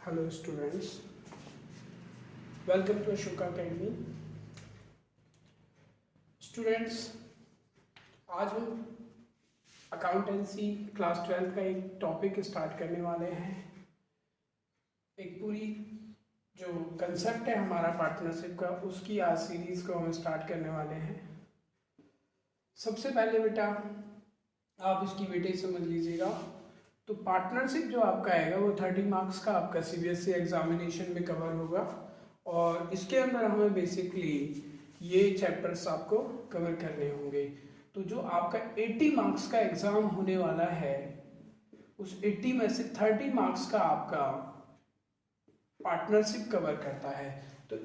Hello students, welcome to Ashoka Academy. Students, आज हम accountancy class 12 का एक टॉपिक स्टार्ट करने वाले हैं। एक पूरी जो कंसेप्ट है हमारा पार्टनरशिप का, उसकी आज सीरीज को हम स्टार्ट करने वाले हैं। सबसे पहले बेटा आप इसकी वेटेज समझ लीजिएगा। तो पार्टनरशिप जो आपका आएगा वो 30 मार्क्स का आपका सीबीएसई एग्जामिनेशन में कवर होगा और इसके अंदर हमें बेसिकली ये चैप्टर्स आपको कवर करने होंगे। तो जो आपका 80 मार्क्स का एग्जाम होने वाला है, उस 80 में से 30 मार्क्स का आपका पार्टनरशिप कवर करता है। तो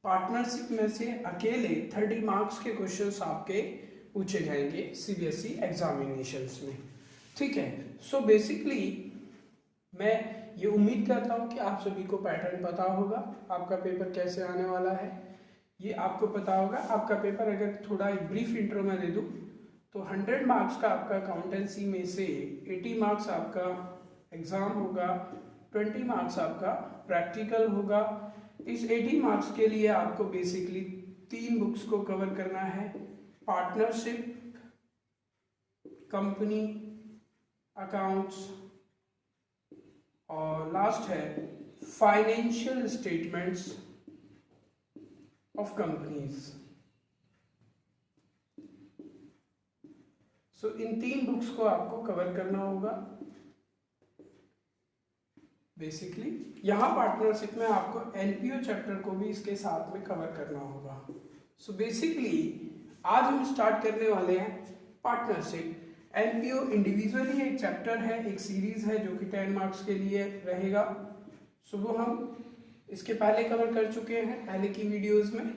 पार्टनरशिप में से अकेले 30 मार्क्स के क्वेश्चंस आपके पूछे जाएंगे सीबीएसई एग्जामिनेशंस में। ठीक है। सो बेसिकली मैं ये उम्मीद करता हूँ कि आप सभी को पैटर्न पता होगा, आपका पेपर कैसे आने वाला है ये आपको पता होगा। आपका पेपर अगर थोड़ा एक ब्रीफ इंट्रो में दे दूँ तो 100 मार्क्स का आपका अकाउंटेंसी में से 80 मार्क्स आपका एग्ज़ाम होगा, 20 मार्क्स आपका प्रैक्टिकल होगा। इस 80 मार्क्स के लिए आपको बेसिकली 3 बुक्स को कवर करना है: पार्टनरशिप, कंपनी अकाउंट्स और लास्ट है financial statements of companies. So in 3 books को आपको कवर करना होगा। बेसिकली यहाँ पार्टनरशिप में आपको एनपीओ चैप्टर को भी इसके साथ में कवर करना होगा। सो बेसिकली आज हम स्टार्ट करने वाले हैं पार्टनरशिप। एनपीओ इंडिविजुअली एक चैप्टर है, एक सीरीज है जो कि 10 मार्क्स के लिए रहेगा। सो वो हम इसके पहले कवर कर चुके हैं पहले की वीडियोस में,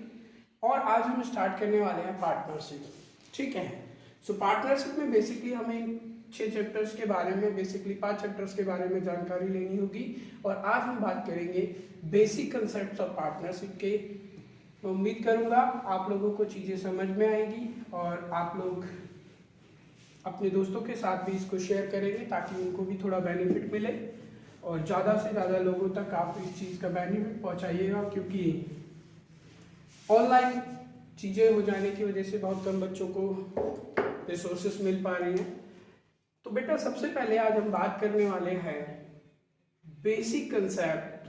और आज हम स्टार्ट करने वाले हैं पार्टनरशिप। ठीक है। सो पार्टनरशिप में बेसिकली हमें 6 चैप्टर्स के बारे में, बेसिकली 5 चैप्टर्स के बारे में जानकारी लेनी होगी और आज हम बात करेंगे बेसिक कंसेप्ट ऑफ पार्टनरशिप के। मैं उम्मीद करूंगा आप लोगों को चीज़ें समझ में आएगी और आप लोग अपने दोस्तों के साथ भी इसको शेयर करेंगे ताकि उनको भी थोड़ा बेनिफिट मिले और ज़्यादा से ज़्यादा लोगों तक आप इस चीज़ का बेनिफिट पहुंचाइएगा, क्योंकि ऑनलाइन चीज़ें हो जाने की वजह से बहुत कम बच्चों को रिसोर्सेस मिल पा रही हैं। तो बेटा सबसे पहले आज हम बात करने वाले हैं basic concept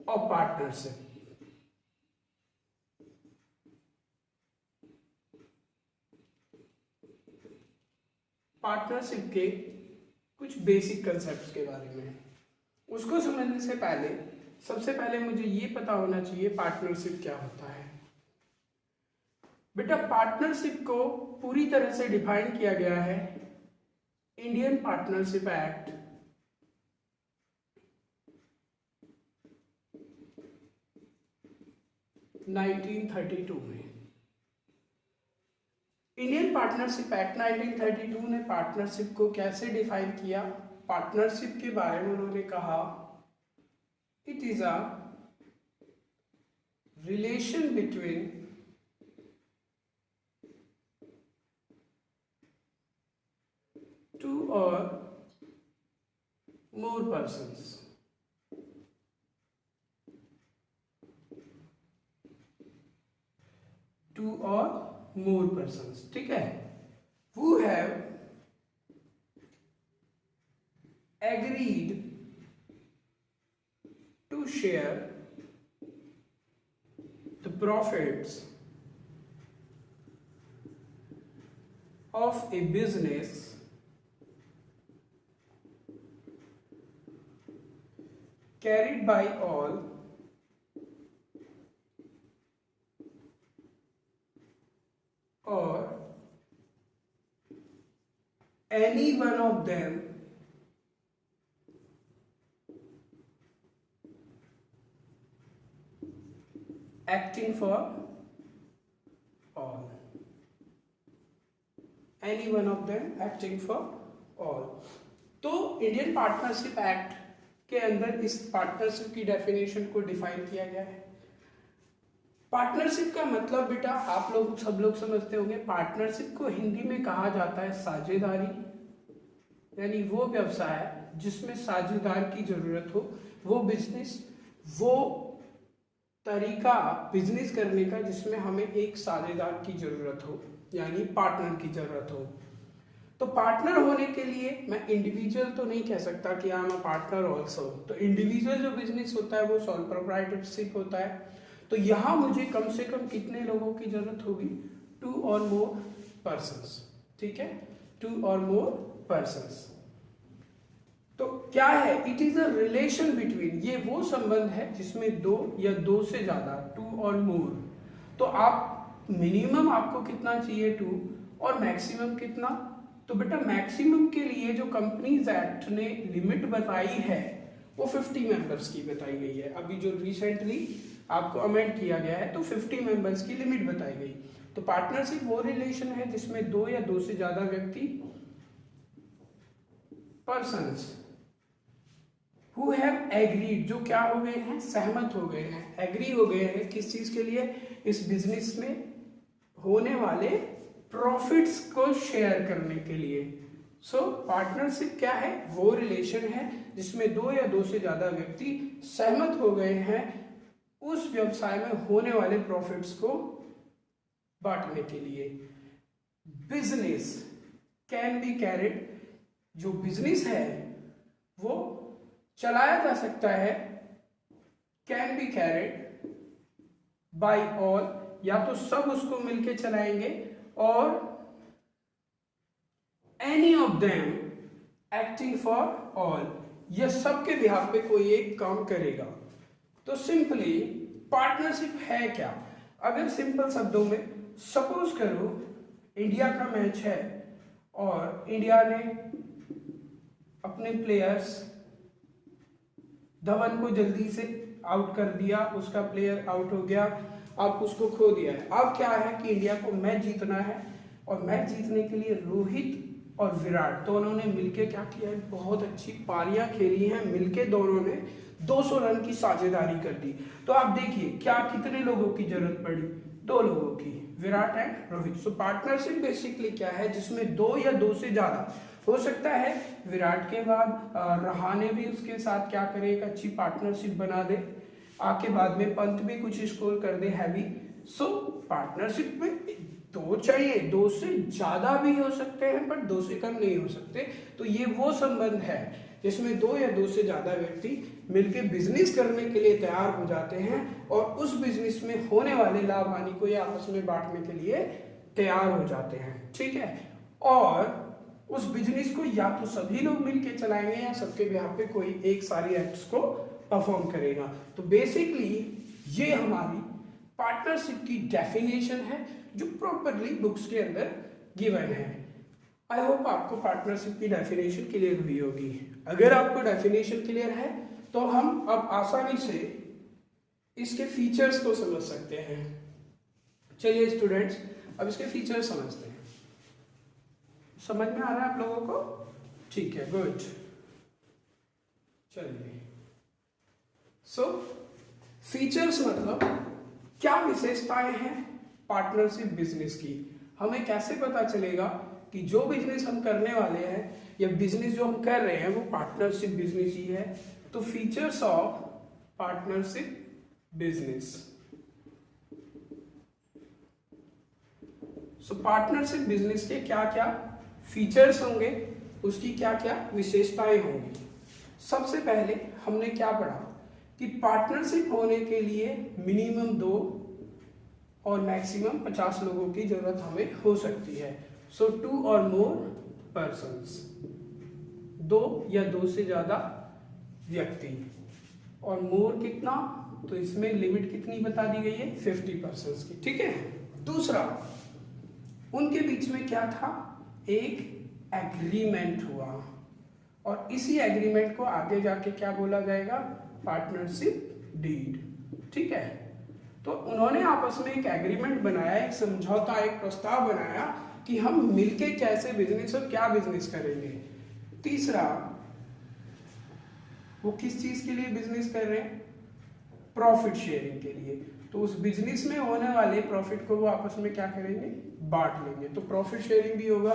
of partnership. Partnership के कुछ बेसिक कंसेप्ट्स के बारे में। उसको समझने से पहले सबसे पहले मुझे ये पता होना चाहिए पार्टनरशिप क्या होता है। बेटा पार्टनरशिप को पूरी तरह से डिफाइन किया गया है इंडियन पार्टनरशिप एक्ट 1932 में। इंडियन पार्टनरशिप एक्ट 1932 ने पार्टनरशिप को कैसे डिफाइन किया? पार्टनरशिप के बारे में उन्होंने कहा it is a relation between two और मोर पर्सन्स टू और more persons, ठीक है, who have agreed to share the profits of a business carried by all or any one of them acting for all. Any one of them acting for all. तो Indian partnership act के अंदर इस partnership की definition को define किया गया है। Partnership का मतलब बेटा आप लोग सब लोग समझते होंगे, पार्टनरशिप को हिंदी में कहा जाता है साझेदारी यानी वो व्यवसाय जिसमें साझेदार की जरूरत हो, वो बिजनेस, वो तरीका बिजनेस करने का जिसमें हमें एक साझेदार की जरूरत हो, यानी पार्टनर की जरूरत हो। तो पार्टनर होने के लिए मैं इंडिविजुअल तो नहीं कह सकता कि I am a partner also. तो इंडिविजुअल जो बिजनेस होता है वो सोल प्रोप्राइटरशिप होता है। तो यहाँ मुझे कम से कम कितने लोगों की जरूरत होगी? 2 और मोर पर्सन्स। ठीक है, 2 और मोर पर्सन्स। तो क्या है? It is a relation between, ये वो संबंध है जिसमें 2 या 2 से ज्यादा, 2 और मोर। तो आप मिनिमम आपको कितना चाहिए? 2, और मैक्सिमम कितना? तो बेटा मैक्सिमम के लिए जो कंपनीज एक्ट ने लिमिट बताई है वो 50 मेंबर्स की बताई गई है। अभी जो रिसेंटली आपको अमेंड किया गया है तो 50 मेंबर्स की लिमिट बताई गई। तो पार्टनरशिप वो रिलेशन है जिसमें 2 या 2 से ज्यादा व्यक्ति, पर्सन्स, हु हैव एग्रीड, जो क्या हो गए हैं? सहमत हो गए हैं, एग्री हो गए हैं। किस चीज के लिए? इस बिजनेस में होने वाले प्रॉफिट्स को शेयर करने के लिए। सो पार्टनरशिप क्या है? वो रिलेशन है जिसमें 2 या 2 से ज्यादा व्यक्ति सहमत हो गए हैं उस व्यवसाय में होने वाले प्रॉफिट्स को बांटने के लिए। बिजनेस कैन बी कैरिड, जो बिजनेस है वो चलाया जा सकता है, can be carried by all, या तो सब उसको मिलके चलाएंगे, और any of them acting for all, यह सबके बिहाफ पे कोई एक काम करेगा। तो सिंपली पार्टनरशिप है क्या? अगर सिंपल शब्दों में सपोज करो इंडिया का मैच है और इंडिया ने अपने प्लेयर्स धवन को जल्दी से आउट कर दिया, उसका प्लेयर आउट हो गया, आप उसको खो दिया है। अब क्या है कि इंडिया को मैच जीतना है, और मैच जीतने के लिए रोहित और विराट दोनों ने मिलके क्या किया है? बहुत अच्छी पारियां खेली हैं, मिलके दोनों ने 200 रन की साझेदारी कर दी। तो आप देखिए क्या कितने लोगों की जरूरत पड़ी? 2 लोगों की, Virat and Rohit. So partnership basically क्या है? जिसमें 2 या 2 से ज्यादा, हो सकता है विराट के बाद रहाणे भी उसके साथ क्या करे, एक अच्छी पार्टनरशिप बना दे, आके बाद में पंत भी कुछ स्कोर कर दे हैवी। सो पार्टनरशिप में 2 चाहिए, 2 से ज्यादा भी हो सकते हैं पर 2 से कम नहीं हो सकते। तो ये वो संबंध है जिसमें 2 या 2 से ज्यादा व्यक्ति मिलकर बिजनेस करने के लिए तैयार हो जाते हैं और उस बिजनेस में होने वाले लाभ हानि को ये आपस में बांटने के लिए तैयार हो जाते हैं। ठीक है, और उस बिजनेस को या तो सभी लोग मिलकर चलाएंगे या सबके बिहाफ पे कोई एक सारी एक्ट्स को परफॉर्म करेगा। तो बेसिकली ये हमारी पार्टनरशिप की डेफिनेशन है जो प्रॉपरली बुक्स के अंदर गिवन है। आई होप आपको पार्टनरशिप की डेफिनेशन क्लियर हुई होगी। अगर आपको डेफिनेशन क्लियर है तो हम अब आसानी से इसके फीचर्स को समझ सकते हैं। चलिए स्टूडेंट्स, अब इसके फीचर्स समझते हैं। समझ में आ रहा है आप लोगों को? ठीक है, गुड। चलिए, सो फीचर्स मतलब क्या विशेषताएं हैं पार्टनरशिप बिजनेस की। हमें कैसे पता चलेगा कि जो बिजनेस हम करने वाले हैं या बिजनेस जो हम कर रहे हैं वो पार्टनरशिप बिजनेस ही है। तो features of partnership business. So partnership business के क्या क्या फीचर्स होंगे, उसकी क्या क्या विशेषताएं होंगी। सबसे पहले हमने क्या पढ़ा कि पार्टनरशिप होने के लिए मिनिमम 2 और मैक्सिमम 50 लोगों की जरूरत हमें हो सकती है। सो 2 और मोर पर्सन्स, 2 या 2 से ज्यादा व्यक्ति, और मोर कितना? तो इसमें लिमिट कितनी बता दी गई है? 50 पर्सन्स की। ठीक है, दूसरा उनके बीच में क्या था? एक एग्रीमेंट हुआ, और इसी एग्रीमेंट को आगे जाके क्या बोला जाएगा? Partnership deed. ठीक है, तो उन्होंने आपस में एक एग्रीमेंट बनाया, एक समझौता, एक प्रस्ताव बनाया कि हम मिलके कैसे बिजनेस और क्या बिजनेस करेंगे। तीसरा, वो किस चीज के लिए बिजनेस कर रहे हैं? प्रॉफिट शेयरिंग के लिए। तो उस बिजनेस में होने वाले प्रॉफिट को वो आपस में क्या करेंगे? बांट लेंगे। तो प्रॉफिट शेयरिंग भी होगा।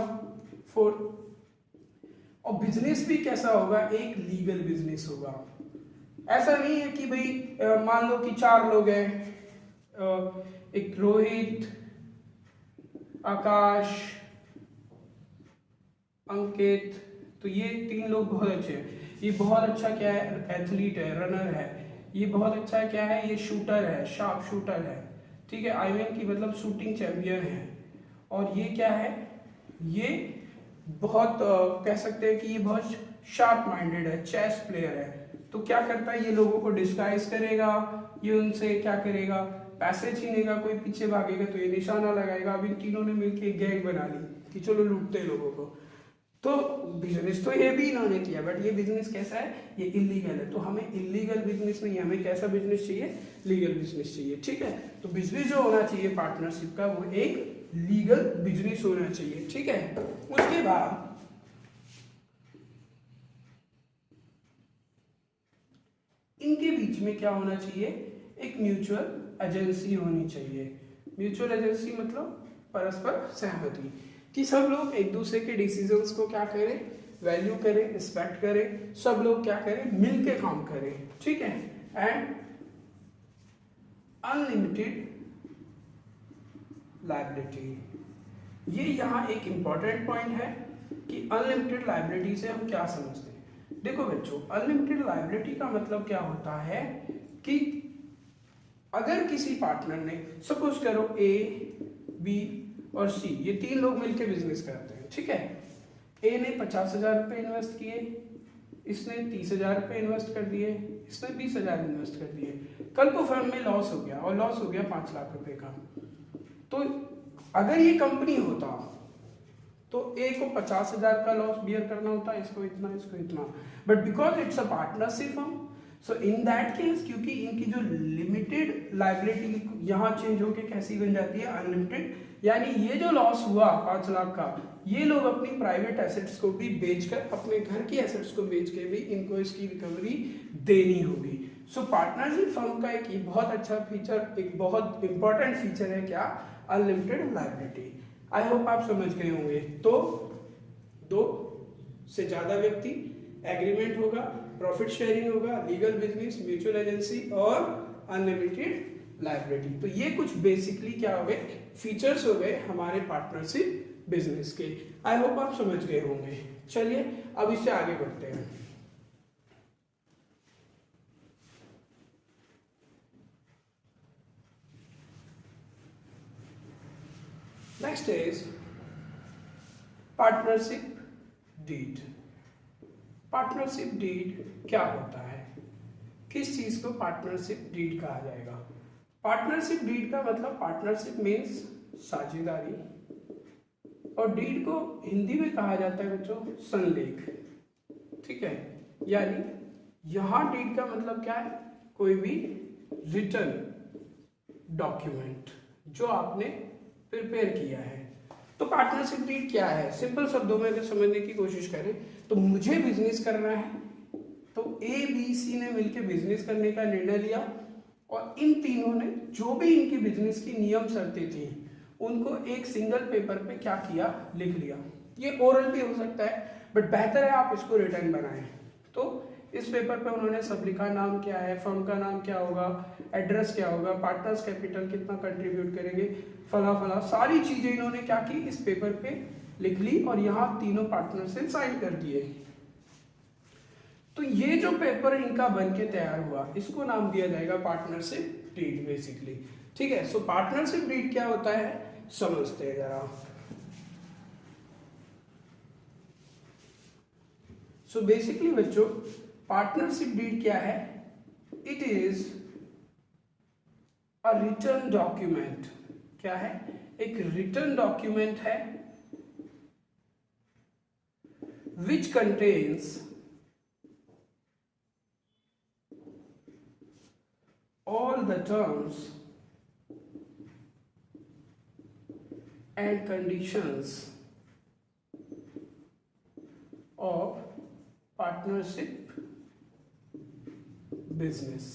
4, और बिजनेस भी कैसा होगा, एक लीगल बिजनेस होगा। ऐसा नहीं है कि भाई मान लो कि 4 लोग हैं, एक रोहित, आकाश, अंकित, तो ये 3 लोग बहुत अच्छे हैं। ये बहुत अच्छा क्या है, एथलीट है, रनर है। ये बहुत अच्छा क्या है, ये शूटर है, शार्प शूटर है, ठीक है, आई मीन की मतलब शूटिंग चैंपियन है। और ये क्या है, ये बहुत कह सकते हैं कि ये बहुत शार्प माइंडेड है, चेस प्लेयर है। तो क्या करता है, ये लोगों को डिस्गाइज करेगा, ये उनसे क्या करेगा, पैसे छीनेगा, कोई पीछे भागेगा तो ये निशाना लगाएगा। अब इन तीनों ने मिलकर एक गैंग बना ली कि चलो लूटते लोगों को। तो बिजनेस तो ये भी इन्होंने किया, बट ये बिजनेस कैसा है, ये इलीगल है। तो हमें इलीगल बिजनेस नहीं, हमें कैसा बिजनेस चाहिए, लीगल बिजनेस चाहिए, ठीक है। तो बिजनेस जो होना चाहिए पार्टनरशिप का, वो एक लीगल बिजनेस होना चाहिए, ठीक है। उसके बाद इनके बीच में क्या होना चाहिए, एक म्यूचुअल एजेंसी होनी चाहिए। म्यूचुअल एजेंसी मतलब परस्पर सहमति, कि सब लोग एक दूसरे के डिसीजंस को क्या करें, वैल्यू करें, रिस्पेक्ट करें, सब लोग क्या करें, मिलके काम करें, ठीक है। एंड अनलिमिटेड लायबिलिटी, ये यहाँ एक इंपॉर्टेंट पॉइंट है कि अनलिमिटेड लायबिलिटी से हम क्या समझते हैं। देखो बच्चों, अनलिमिटेड लायबिलिटी का मतलब क्या होता है कि अगर किसी पार्टनर ने, सपोज करो ए, बी और सी, ये 3 लोग मिलकर बिजनेस करते हैं, ठीक है। ए ने 50,000 रुपये इन्वेस्ट किए, इसने 30,000 रुपये इन्वेस्ट कर दिए, इसने 20,000 इन्वेस्ट कर दिए। कल को फर्म में लॉस हो गया, और लॉस हो गया 5 लाख रुपए का। तो अगर ये कंपनी होता तो ए को 50,000 का लॉस बियर करना होता, इसको इतना, इसको इतना। But because it's a partnership firm, so in that case, क्योंकि इनकी जो लिमिटेड लायबिलिटी यहाँ चेंज होके कैसी बन जाती है, अनलिमिटेड। यानी ये जो लॉस हुआ 5 लाख का, ये लोग अपनी प्राइवेट एसेट्स को भी बेचकर, अपने घर की एसेट्स को बेच के भी इनको इसकी रिकवरी देनी होगी। सो पार्टनरशिप फर्म का एक बहुत अच्छा फीचर, एक बहुत इंपॉर्टेंट फीचर है क्या, अनलिमिटेड लायबिलिटी। आई होप आप समझ गए होंगे। तो 2 से ज्यादा व्यक्ति, एग्रीमेंट होगा, प्रॉफिट शेयरिंग होगा, लीगल बिजनेस, म्यूचुअल एजेंसी और अनलिमिटेड लायबिलिटी। तो ये कुछ बेसिकली क्या हो गए, फीचर्स हो गए हमारे पार्टनरशिप बिजनेस के। आई होप आप समझ गए होंगे। चलिए अब इससे आगे बढ़ते हैं। Next is partnership deed. Partnership deed क्या होता है, किस चीज को पार्टनरशिप डीड कहा जाएगा। पार्टनरशिप डीड का मतलब, पार्टनरशिप मीन्स साझेदारी, और डीड को हिंदी में कहा जाता है बच्चों संलेख, ठीक है। यानी यहां डीड का मतलब क्या है, कोई भी रिटन डॉक्यूमेंट जो आपने प्रिपेयर किया है। तो पार्टनरशिप डीड क्या है, सिंपल शब्दों में अगर समझने की कोशिश करें तो मुझे बिजनेस करना है, तो ए बी सी ने मिलकर बिजनेस करने का निर्णय लिया, और इन तीनों ने जो भी इनकी बिजनेस की नियम शर्तें थी उनको एक सिंगल पेपर पे क्या किया, लिख लिया। ये ओरल भी हो सकता है, बट बेहतर है आप इसको रिटर्न बनाएं। तो इस पेपर पे उन्होंने सब लिखा, नाम क्या है, फर्म का नाम क्या होगा, एड्रेस क्या होगा, पार्टनर्स कैपिटल कितना कंट्रीब्यूट करेंगे, फला फला सारी चीजें इन्होंने क्या की, इस पेपर पे लिख ली, और यहाँ तीनों पार्टनर से साइन कर दिए। तो ये जो पेपर इनका बन के तैयार हुआ, इसको नाम दिया जाएगा पार्टनरशिप डीड बेसिकली, ठीक है। सो पार्टनरशिप डीड क्या होता है समझते हैं जरा। सो बेसिकली बच्चों, पार्टनरशिप डीड क्या है, it is a return document. क्या है, एक रिटर्न डॉक्यूमेंट है which contains all the terms and conditions of partnership business,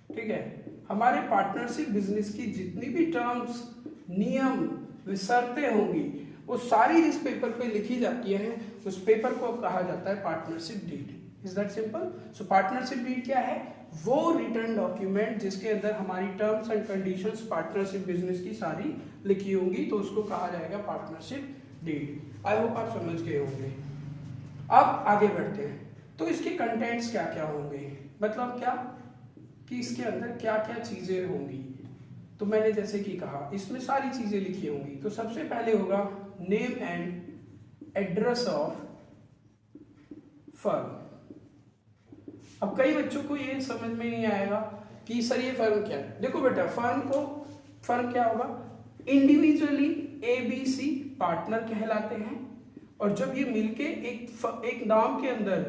ठीक है। हमारे पार्टनरशिप बिजनेस की जितनी भी टर्म्स, नियम, शर्तें होंगी, वो सारी जिस पेपर पे लिखी जाती है उस पेपर को कहा जाता है partnership deed. Is that simple? So partnership deed क्या है? वो रिटर्न डॉक्यूमेंट जिसके अंदर हमारी terms and conditions partnership business की सारी लिखी होंगी, तो उसको कहा जाएगा पार्टनरशिप डीड। आई होप आप समझ गए होंगे। अब आगे बढ़ते हैं। तो इसके कंटेंट्स क्या क्या होंगे, मतलब क्या कि इसके अंदर क्या क्या चीजें होंगी। तो मैंने जैसे कि कहा इसमें सारी चीजें लिखी होंगी। तो सबसे पहले होगा name and address of firm. अब कई बच्चों को ये समझ में नहीं आएगा कि सर ये फर्म क्या है। देखो बेटा, फर्म क्या होगा? इंडिविजुअली ABC पार्टनर कहलाते हैं, और जब ये मिलके एक नाम के अंदर,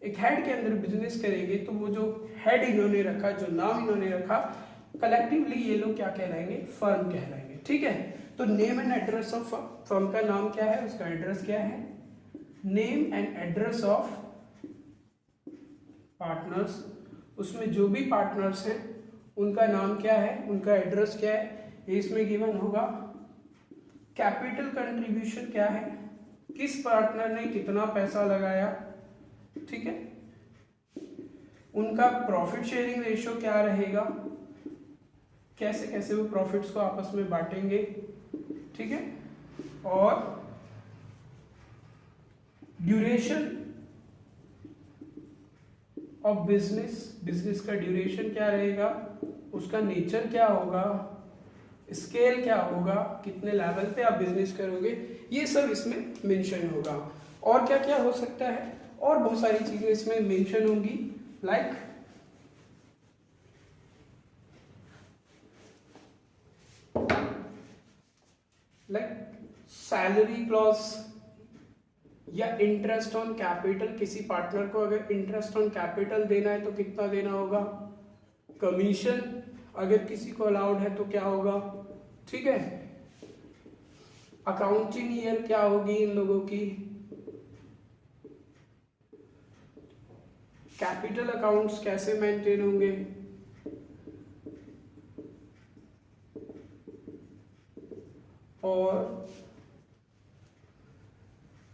एक हेड के अंदर बिजनेस करेंगे, तो वो जो हेड इन्होंने रखा, जो नाम इन्होंने रखा, कलेक्टिवली ये लोग क्या कहलाएंगे? फर्म कहलाएंगे। ठीक है। तो name and address of firm का नाम क्या है, उसका एड्रेस क्या है? Name and address of partners, उसमें जो भी पार्टनर्स हैं उनका नाम क्या है, उनका एड्रेस क्या है, ये इसमें गिवन होगा। कैपिटल कंट्रीब्यूशन क्या है, किस पार्टनर ने कितना पैसा लगाया, ठीक है। उनका प्रॉफिट शेयरिंग रेशियो क्या रहेगा, कैसे कैसे वो प्रॉफिट्स को आपस में बांटेंगे, ठीक है। और ड्यूरेशन ऑफ बिजनेस का ड्यूरेशन क्या रहेगा, उसका नेचर क्या होगा, स्केल क्या होगा, कितने लेवल पे आप बिजनेस करोगे, ये सब इसमें मेंशन होगा। और क्या क्या हो सकता है, और बहुत सारी चीजें इसमें मेंशन होंगी, लाइक सैलरी क्लॉज या इंटरेस्ट ऑन कैपिटल। किसी पार्टनर को अगर इंटरेस्ट ऑन कैपिटल देना है तो कितना देना होगा, कमीशन अगर किसी को अलाउड है तो क्या होगा, ठीक है। अकाउंटिंग ईयर क्या होगी इन लोगों की, कैपिटल अकाउंट्स कैसे मेंटेन होंगे, और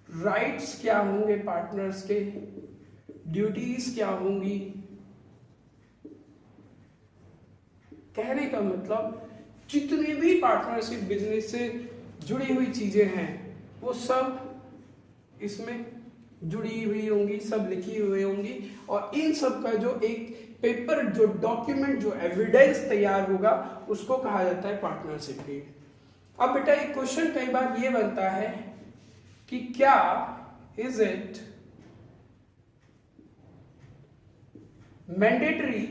राइट्स क्या होंगे पार्टनर्स के, ड्यूटीज क्या होंगी। कहने का मतलब जितने भी पार्टनरशिप बिजनेस से जुड़ी हुई चीजें हैं वो सब इसमें जुड़ी हुई होंगी, सब लिखी हुई होंगी, और इन सब का जो एक पेपर, जो डॉक्यूमेंट, जो एविडेंस तैयार होगा उसको कहा जाता है पार्टनरशिप डीड। अब बेटा एक क्वेश्चन कई बार ये बनता है कि क्या is it mandatory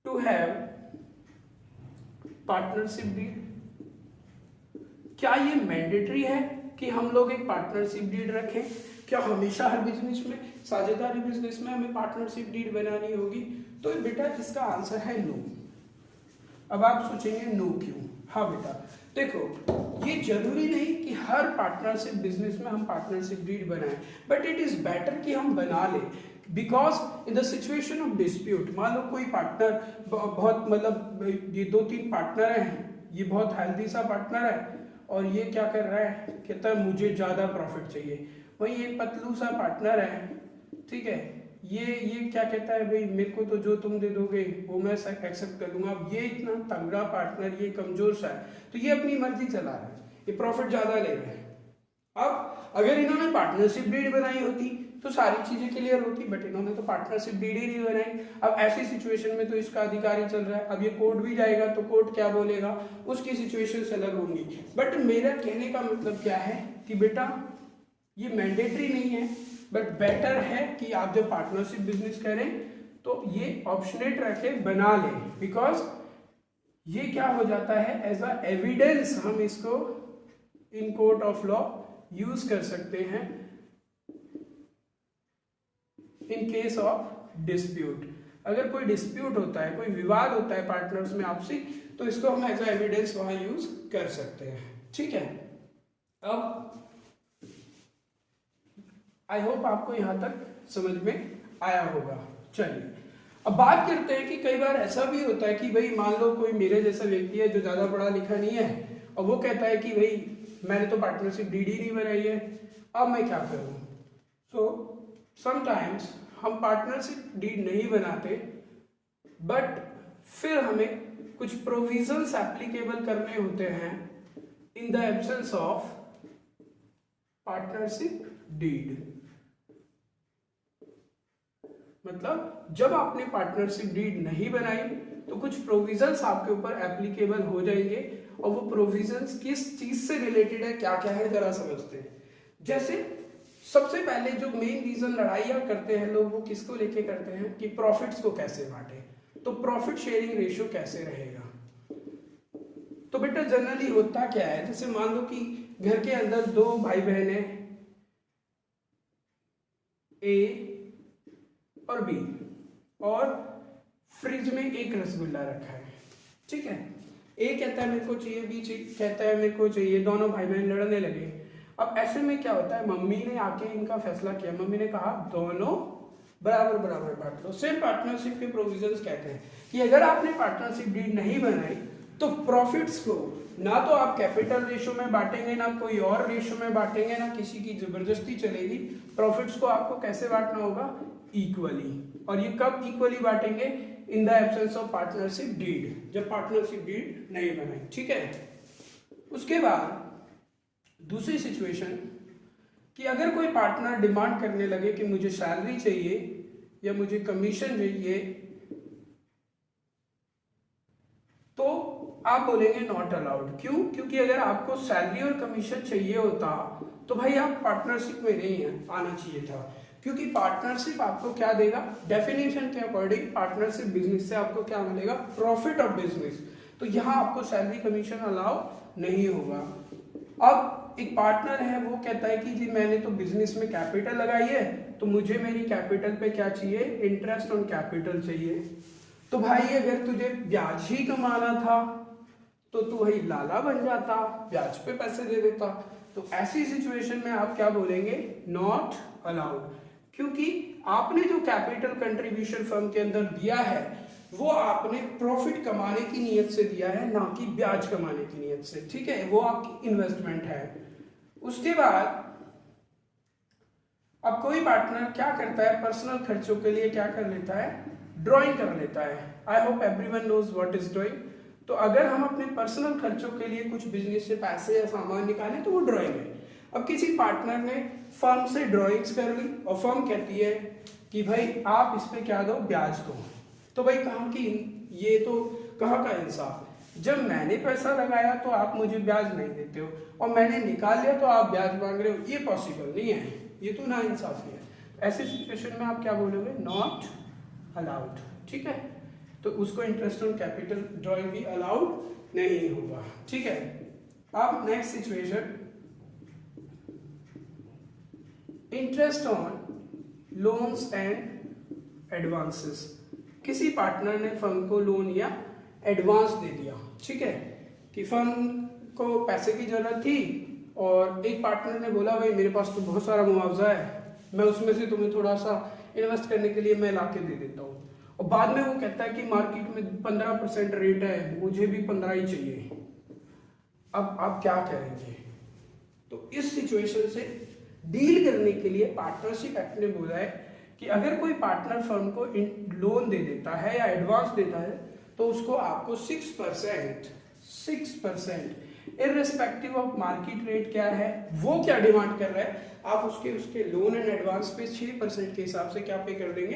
to have partnership deed. क्या ये मैंडेटरी है कि हम लोग एक पार्टनरशिप डीड रखें? क्या हमेशा हर बिजनेस में, साझेदारी बिजनेस में हमें पार्टनरशिप डीड बनानी होगी? तो बेटा इसका आंसर है नो। अब आप सोचेंगे नो क्यों? हाँ बेटा देखो, ये जरूरी नहीं कि हर पार्टनरशिप बिजनेस में हम पार्टनरशिप डीड बनाएं, बट इट इज बेटर कि हम बना लें, because in the situation of dispute, मान लो कोई पार्टनर बहुत, मतलब ये 2-3 पार्टनर हैं, ये बहुत हेल्दी सा पार्टनर है और ये क्या कर रहा है, कहता है मुझे ज्यादा प्रॉफिट चाहिए। वही एक पतलू सा पार्टनर है, ठीक है, ये क्या कहता है, भाई मेरे को तो जो तुम दे दोगे वो मैं एक्सेप्ट कर लूंगा। अब ये इतना तगड़ा पार्टनर, ये कमजोर सा है, तो ये अपनी मर्जी चला रहा है, ये प्रॉफिट ज्यादा ले रहा है। अब अगर इन्होंने पार्टनरशिप डीड बनाई होती तो सारी चीजें क्लियर होती, बट इन्होंने तो पार्टनरशिप डीड ही नहीं बनाई। अब ऐसी सिचुएशन में तो इसका अधिकारी चल रहा है, अब ये कोर्ट भी जाएगा तो कोर्ट क्या बोलेगा, उसकी सिचुएशन से अलग होंगी। बट मेरा कहने का मतलब क्या है कि बेटा ये मैंडेटरी नहीं है, बट बेटर है कि आप जब पार्टनरशिप बिजनेस करें तो ये ऑप्शनेट रखे, बना लें, बिकॉज ये क्या हो जाता है, एज अ एविडेंस हम इसको in court of law use कर सकते हैं इन केस ऑफ डिस्प्यूट। अगर कोई डिस्प्यूट होता है, कोई विवाद होता है पार्टनर्स में आपसी, तो इसको हम एज अ एविडेंस वहां यूज कर सकते हैं, ठीक है। अब आई होप आपको यहां तक समझ में आया होगा। चलिए अब बात करते हैं कि कई बार ऐसा भी होता है कि भाई मान लो कोई मेरे जैसा व्यक्ति है जो ज्यादा पढ़ा लिखा नहीं है और वो कहता है कि भाई मैंने तो पार्टनरशिप डीड ही नहीं बनाई है, अब मैं क्या करूं। सो समटाइम्स हम पार्टनरशिप डीड नहीं बनाते, बट फिर हमें कुछ प्रोविजंस एप्लीकेबल करने होते हैं in the absence of partnership deed. मतलब जब आपने पार्टनरशिप डीड नहीं बनाई तो कुछ प्रोविजंस आपके ऊपर एप्लीकेबल हो जाएंगे, और वो प्रोविजंस किस चीज से रिलेटेड है, क्या क्या है, जरा समझते हैं। जैसे सबसे पहले जो मेन रीजन लड़ाइयां करते हैं लोग, वो किसको लेके करते हैं कि प्रॉफिट्स को कैसे बांटे, तो प्रॉफिट शेयरिंग रेशियो कैसे रहेगा। तो बेटा जनरली होता क्या है, जैसे मान लो कि घर के अंदर दो भाई बहन है, ए और बी, और फ्रिज में एक रसगुल्ला रखा है, ठीक है। ए कहता है मेरे को चाहिए, बी कहता है मेरे को चाहिए, दोनों भाई बहन लड़ने लगे। अब ऐसे में क्या होता है, मम्मी ने आके इनका फैसला किया, मम्मी ने कहा दोनों बराबर बराबर बांट लो। सेम पार्टनरशिप के प्रोविजंस कहते हैं कि अगर आपने पार्टनरशिप डीड नहीं बनाई तो प्रॉफिट्स को ना तो आप कैपिटल रेशो में बांटेंगे, ना कोई और रेशो में बांटेंगे, ना किसी की जबरदस्ती चलेगी। प्रॉफिट्स को आपको कैसे बांटना होगा, इक्वली। और ये कब इक्वली बांटेंगे, in the absence of partnership deed, जब पार्टनरशिप डीड नहीं बनाई, ठीक है। उसके बाद दूसरी सिचुएशन कि अगर कोई पार्टनर डिमांड करने लगे कि मुझे सैलरी चाहिए या मुझे कमीशन चाहिए, तो आप बोलेंगे नॉट अलाउड। क्यों? क्योंकि अगर आपको सैलरी और कमीशन चाहिए होता तो भाई आप पार्टनरशिप में नहीं आना चाहिए था, क्योंकि पार्टनरशिप आपको क्या देगा, डेफिनेशन के अकॉर्डिंग पार्टनरशिप बिजनेस से आपको क्या मिलेगा, प्रॉफिट ऑफ बिजनेस। तो यहाँ आपको सैलरी कमीशन अलाउ नहीं होगा। अब एक पार्टनर है, वो कहता है कि जी मैंने तो बिजनेस में कैपिटल लगाई है, तो मुझे मेरी कैपिटल पे क्या चाहिए, इंटरेस्ट ऑन कैपिटल चाहिए। तो भाई अगर तुझे ब्याज ही कमाना था तो तू वही लाला बन जाता, ब्याज पे पैसे दे देता। तो ऐसी सिचुएशन में आप क्या बोलेंगे, नॉट अलाउड, क्योंकि आपने जो कैपिटल कंट्रीब्यूशन फर्म के अंदर दिया है वो आपने प्रॉफिट कमाने की नीयत से दिया है, ना कि ब्याज कमाने की नीयत से, ठीक है। वो आपकी इन्वेस्टमेंट है। उसके बाद अब कोई पार्टनर क्या करता है, पर्सनल खर्चों के लिए क्या कर लेता है, ड्राइंग कर लेता है। I hope everyone knows what is drawing. तो अगर हम अपने पर्सनल खर्चों के लिए कुछ बिजनेस से पैसे या सामान निकालें तो वो ड्राइंग है। अब किसी पार्टनर ने फर्म से ड्राइंग्स कर ली और फर्म कहती है कि भाई आप इस पे क्या दो, ब्याज दो। तो भाई कहाँ की, ये तो कहाँ का इंसाफ, जब मैंने पैसा लगाया तो आप मुझे ब्याज नहीं देते हो, और मैंने निकाल लिया तो आप ब्याज मांग रहे हो, ये पॉसिबल नहीं है, ये तो ना इंसाफी है। ऐसे सिचुएशन में आप क्या बोलोगे, नॉट अलाउड, ठीक है। तो उसको इंटरेस्ट ऑन कैपिटल ड्राइंग भी अलाउड नहीं होगा, ठीक है। अब next situation, interest on loans and advances. किसी पार्टनर ने फर्म को लोन या एडवांस दे दिया, ठीक है, कि फर्म को पैसे की जरूरत थी और एक पार्टनर ने बोला भाई मेरे पास तो बहुत सारा मुआवजा है, मैं उसमें से तुम्हें थोड़ा सा इन्वेस्ट करने के लिए मैं ला के दे देता हूँ। और बाद में वो कहता है कि मार्केट में 15% रेट है, मुझे भी 15 ही चाहिए। अब आप क्या करेंगे? तो इस सिचुएशन से डील करने के लिए पार्टनरशिप एक्ट ने बोला है कि अगर कोई पार्टनर फर्म को लोन दे देता है या एडवांस देता है तो उसको आपको 6% इररिस्पेक्टिव ऑफ मार्केट रेट क्या है, वो क्या डिमांड कर रहा है, आप उसके लोन एंड एडवांस पे 6% के हिसाब से क्या पे कर देंगे,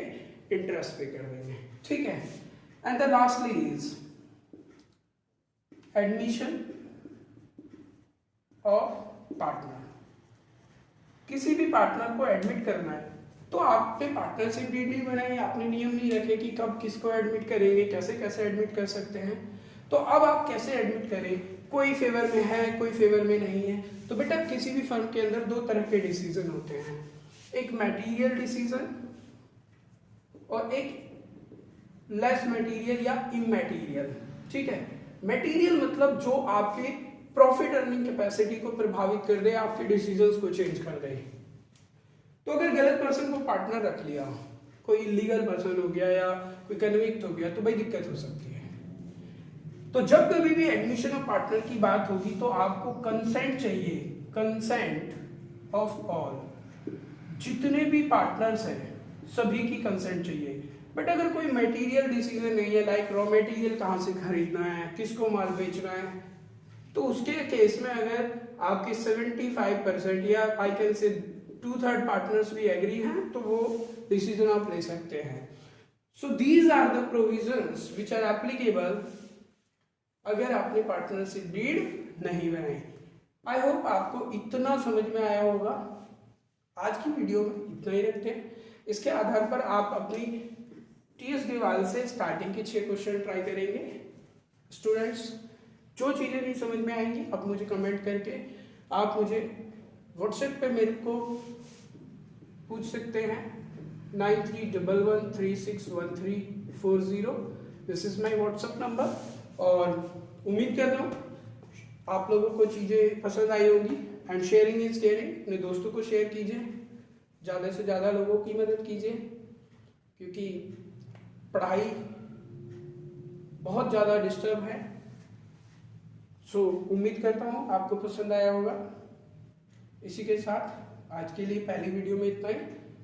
इंटरेस्ट पे कर देंगे, ठीक है। And the lastly is admission of partner. किसी भी पार्टनर को एडमिट करना है तो आपने पार्टनरशिप डीड नहीं बनाई, आपने नियम नहीं रखे कि कब किसको एडमिट करेंगे, कैसे कैसे एडमिट कर सकते हैं। तो अब आप कैसे एडमिट करें, कोई फेवर में है कोई फेवर में नहीं है। तो बेटा किसी भी फर्म के अंदर दो तरह के डिसीजन होते हैं, एक मटेरियल डिसीजन और एक लेस मटेरियल या इमैटेरियल, ठीक है। मटेरियल मतलब जो आपके प्रॉफिट अर्निंग कैपेसिटी को प्रभावित कर दे, आपके डिसीजंस को चेंज कर दे। तो अगर गलत पर्सन को पार्टनर रख लिया कोई इलीगल पर्सन हो गया या कोई कन्विक्ट हो गया तो भाई दिक्कत हो सकती है। तो जब कभी भी एडमिशन ऑफ पार्टनर की बात होगी तो आपको कंसेंट चाहिए, कंसेंट ऑफ ऑल, जितने भी पार्टनर्स हैं सभी की कंसेंट चाहिए। बट अगर कोई मटेरियल डिसीजन नहीं है, लाइक रॉ मटेरियल कहाँ से खरीदना है, किसको माल बेचना है, तो उसके केस में अगर आपके 75% या आई कैन से 2/3 पार्टनर्स भी एग्री हैं तो वो डिसीजन आप ले सकते हैं। So these are the provisions which are applicable अगर आपने पार्टनरशिप डीड नहीं बनाई। आई होप आपको इतना समझ में आया होगा। आज की वीडियो में इतना ही रखते हैं। इसके आधार पर आप अपनी टीएस दीवाल से स्टार्टिंग के 6 क्वेश्चन ट्राई करेंगे। स्टूडेंट्स, जो चीज़ें नहीं समझ में आएंगी आप मुझे कमेंट करके आप मुझे व्हाट्सएप पे मेरे को पूछ सकते हैं 9311361340। This is my WhatsApp number. और उम्मीद कर रहा हूँ आप लोगों को चीज़ें पसंद आई होगी। एंड शेयरिंग इज केयरिंग, अपने दोस्तों को शेयर कीजिए, ज़्यादा से ज़्यादा लोगों की मदद कीजिए, क्योंकि पढ़ाई बहुत ज़्यादा डिस्टर्ब है। सो उम्मीद करता हूँ आपको पसंद आया होगा। इसी के साथ आज के लिए पहली वीडियो में इतना ही।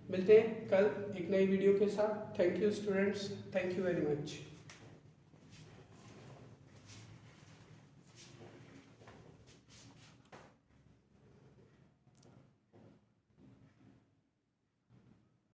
मिलते हैं कल एक नई वीडियो के साथ। Thank you students, thank you very much.